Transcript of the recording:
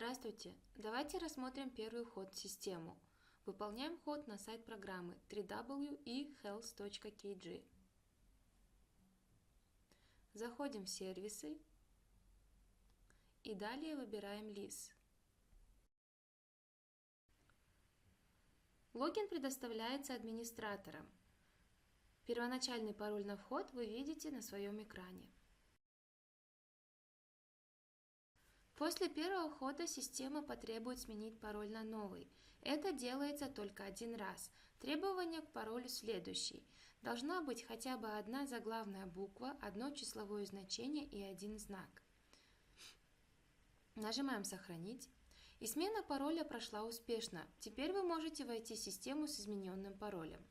Здравствуйте! Давайте рассмотрим первый вход в систему. Выполняем вход на сайт программы www.ehealth.kg. Заходим в сервисы и далее выбираем LIS. Логин предоставляется администратором. Первоначальный пароль на вход вы видите на своем экране. После первого входа система потребует сменить пароль на новый. Это делается только один раз. Требования к паролю следующие. Должна быть хотя бы одна заглавная буква, одно числовое значение и один знак. Нажимаем «Сохранить». И смена пароля прошла успешно. Теперь вы можете войти в систему с измененным паролем.